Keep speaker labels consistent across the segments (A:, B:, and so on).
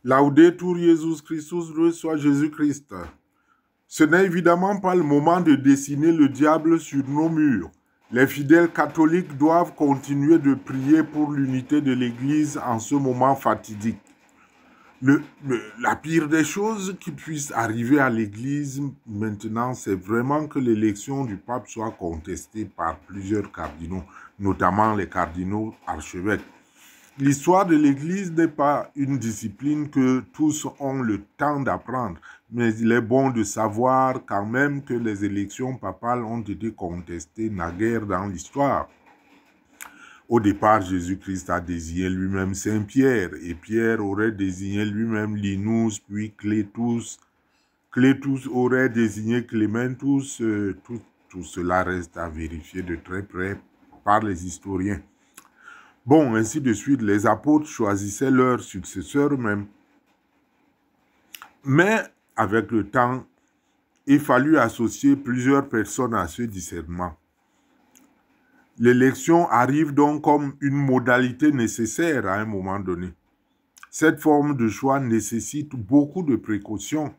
A: Laudetur Jesus Christus, loué soit Jésus-Christ. Ce n'est évidemment pas le moment de dessiner le diable sur nos murs. Les fidèles catholiques doivent continuer de prier pour l'unité de l'Église en ce moment fatidique. La pire des choses qui puisse arriver à l'Église maintenant, c'est vraiment que l'élection du pape soit contestée par plusieurs cardinaux, notamment les cardinaux archevêques. L'histoire de l'Église n'est pas une discipline que tous ont le temps d'apprendre, mais il est bon de savoir quand même que les élections papales ont été contestées naguère dans l'histoire. Au départ, Jésus-Christ a désigné lui-même Saint-Pierre, et Pierre aurait désigné lui-même Linus, puis Clétus. Clétus aurait désigné Clémentus. Tout cela reste à vérifier de très près par les historiens. Bon, ainsi de suite, les apôtres choisissaient leurs successeurs même. Mais avec le temps, il fallut associer plusieurs personnes à ce discernement. L'élection arrive donc comme une modalité nécessaire à un moment donné. Cette forme de choix nécessite beaucoup de précautions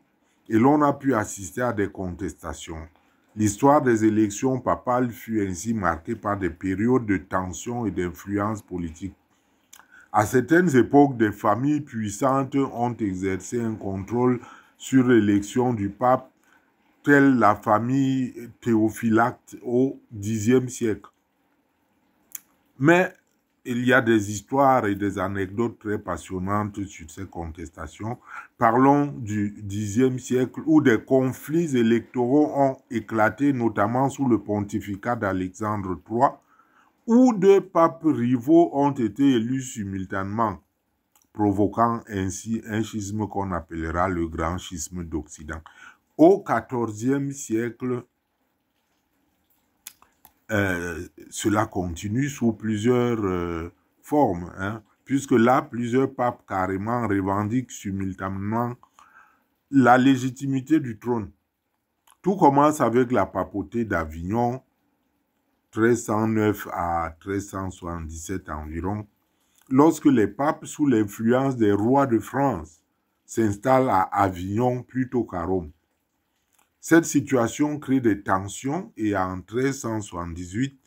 A: et l'on a pu assister à des contestations. L'histoire des élections papales fut ainsi marquée par des périodes de tension et d'influence politique. À certaines époques, des familles puissantes ont exercé un contrôle sur l'élection du pape, telle la famille Théophylacte au Xe siècle. Mais il y a des histoires et des anecdotes très passionnantes sur ces contestations. Parlons du Xe siècle où des conflits électoraux ont éclaté, notamment sous le pontificat d'Alexandre III, où deux papes rivaux ont été élus simultanément, provoquant ainsi un schisme qu'on appellera le grand schisme d'Occident. Au XIVe siècle, cela continue sous plusieurs formes, puisque là, plusieurs papes carrément revendiquent simultanément la légitimité du trône. Tout commence avec la papauté d'Avignon, 1309 à 1377 environ, lorsque les papes, sous l'influence des rois de France, s'installent à Avignon plutôt qu'à Rome. Cette situation crée des tensions et en 1378,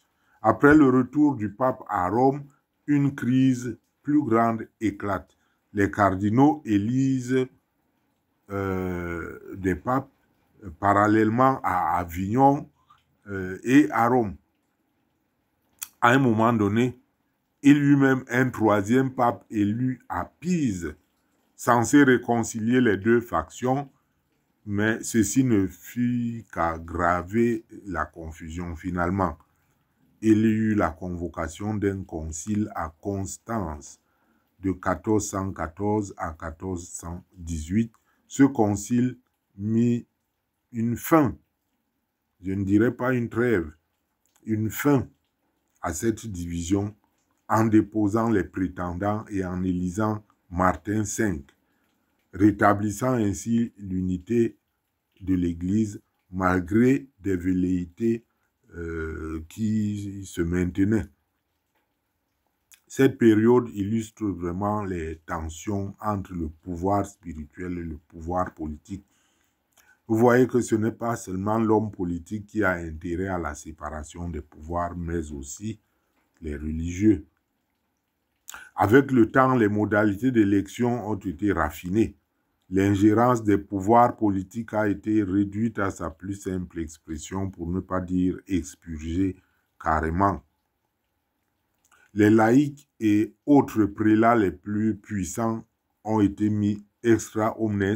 A: après le retour du pape à Rome, une crise plus grande éclate. Les cardinaux élisent des papes parallèlement à Avignon et à Rome. À un moment donné, il y eut même un troisième pape élu à Pise, censé réconcilier les deux factions, mais ceci ne fut qu'aggraver la confusion finalement. Il y eut la convocation d'un concile à Constance de 1414 à 1418. Ce concile mit une fin, je ne dirais pas une trêve, une fin à cette division en déposant les prétendants et en élisant Martin V, rétablissant ainsi l'unité de l'Église malgré des velléités qui se maintenaient. Cette période illustre vraiment les tensions entre le pouvoir spirituel et le pouvoir politique. Vous voyez que ce n'est pas seulement l'homme politique qui a intérêt à la séparation des pouvoirs, mais aussi les religieux. Avec le temps, les modalités d'élection ont été raffinées. L'ingérence des pouvoirs politiques a été réduite à sa plus simple expression, pour ne pas dire expurgée carrément. Les laïcs et autres prélats les plus puissants ont été mis extra omnes.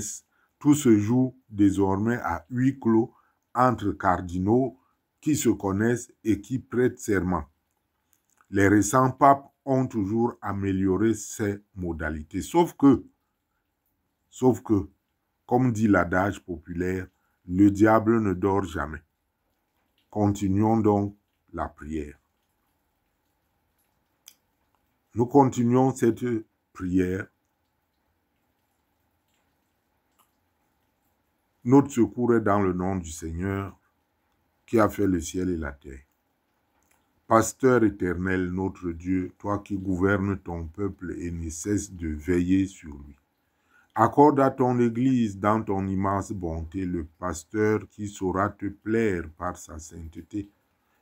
A: Tout se joue désormais à huis clos entre cardinaux qui se connaissent et qui prêtent serment. Les récents papes ont toujours amélioré ces modalités, sauf que, comme dit l'adage populaire, le diable ne dort jamais. Continuons donc la prière. Nous continuons cette prière. Notre secours est dans le nom du Seigneur qui a fait le ciel et la terre. Pasteur éternel, notre Dieu, toi qui gouvernes ton peuple et ne cesses de veiller sur lui. Accorde à ton Église, dans ton immense bonté, le pasteur qui saura te plaire par sa sainteté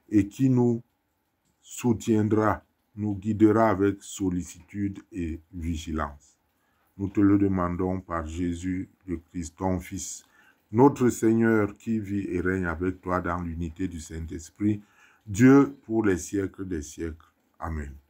A: et qui nous soutiendra, nous guidera avec sollicitude et vigilance. Nous te le demandons par Jésus le Christ, ton Fils, notre Seigneur qui vit et règne avec toi dans l'unité du Saint-Esprit, Dieu pour les siècles des siècles. Amen.